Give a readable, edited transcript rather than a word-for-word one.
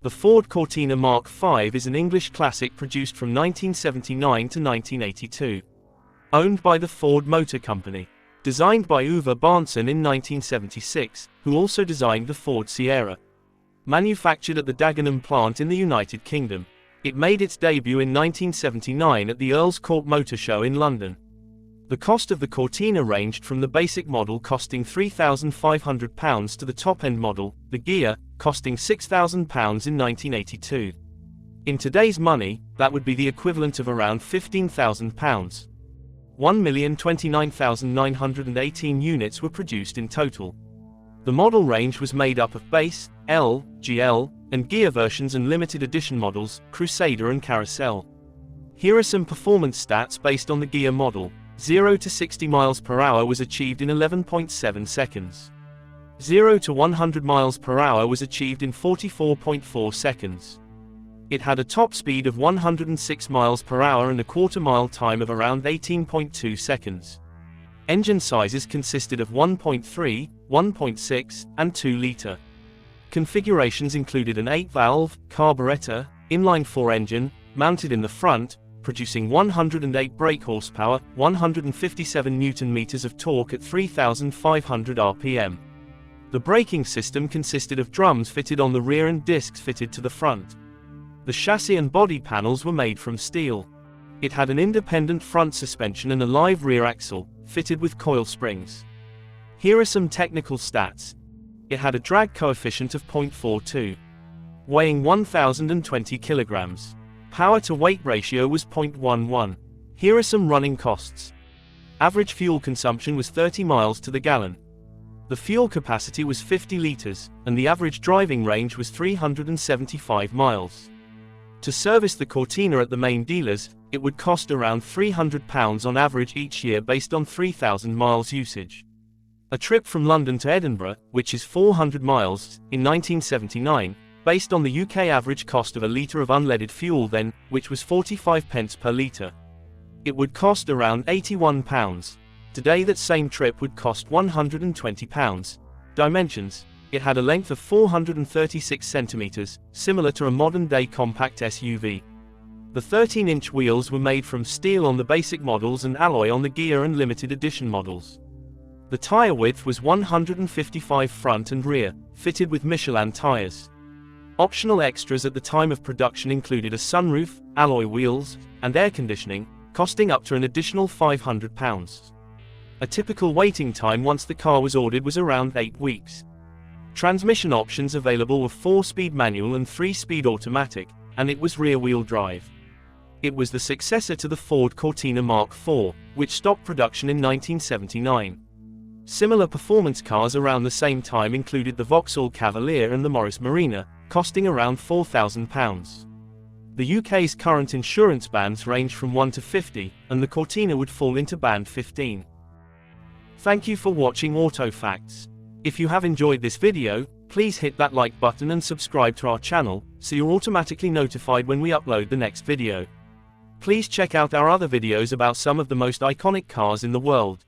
The Ford Cortina Mark V is an English classic produced from 1979 to 1982. Owned by the Ford Motor Company. Designed by Uwe Barnson in 1976, who also designed the Ford Sierra. Manufactured at the Dagenham plant in the United Kingdom. It made its debut in 1979 at the Earl's Court Motor Show in London. The cost of the Cortina ranged from the basic model costing £3,500 to the top-end model, the Ghia, costing £6,000 in 1982. In today's money, that would be the equivalent of around £15,000. 1,029,918 units were produced in total. The model range was made up of base, L, GL, and Ghia versions and limited edition models, Crusader and Carousel. Here are some performance stats based on the Ghia model. 0 to 60 miles per hour was achieved in 11.7 seconds. 0 to 100 miles per hour was achieved in 44.4 seconds. It had a top speed of 106 miles per hour and a quarter-mile time of around 18.2 seconds. Engine sizes consisted of 1.3, 1.6, and 2-liter. Configurations included an 8-valve carburetor, inline-4 engine, mounted in the front, producing 108 brake horsepower, 157 Nm of torque at 3,500 rpm. The braking system consisted of drums fitted on the rear and discs fitted to the front. The chassis and body panels were made from steel. It had an independent front suspension and a live rear axle, fitted with coil springs. Here are some technical stats. It had a drag coefficient of 0.42. Weighing 1,020 kilograms. Power-to-weight ratio was 0.11. Here are some running costs. Average fuel consumption was 30 miles to the gallon. The fuel capacity was 50 liters, and the average driving range was 375 miles. To service the Cortina at the main dealers, it would cost around £300 on average each year based on 3,000 miles usage. A trip from London to Edinburgh, which is 400 miles, in 1979, based on the UK average cost of a litre of unleaded fuel then, which was 45 pence per litre. It would cost around £81. Today that same trip would cost £120. Dimensions. It had a length of 436 centimeters, similar to a modern-day compact SUV. The 13-inch wheels were made from steel on the basic models and alloy on the Ghia and limited edition models. The tire width was 155 front and rear, fitted with Michelin tires. Optional extras at the time of production included a sunroof, alloy wheels, and air conditioning, costing up to an additional £500. A typical waiting time once the car was ordered was around 8 weeks. Transmission options available were 4-speed manual and 3-speed automatic, and it was rear-wheel drive. It was the successor to the Ford Cortina Mark IV, which stopped production in 1979. Similar performance cars around the same time included the Vauxhall Cavalier and the Morris Marina, costing around £4,000. The UK's current insurance bands range from 1 to 50, and the Cortina would fall into band 15. Thank you for watching Autofacts. If you have enjoyed this video, please hit that like button and subscribe to our channel, so you're automatically notified when we upload the next video. Please check out our other videos about some of the most iconic cars in the world.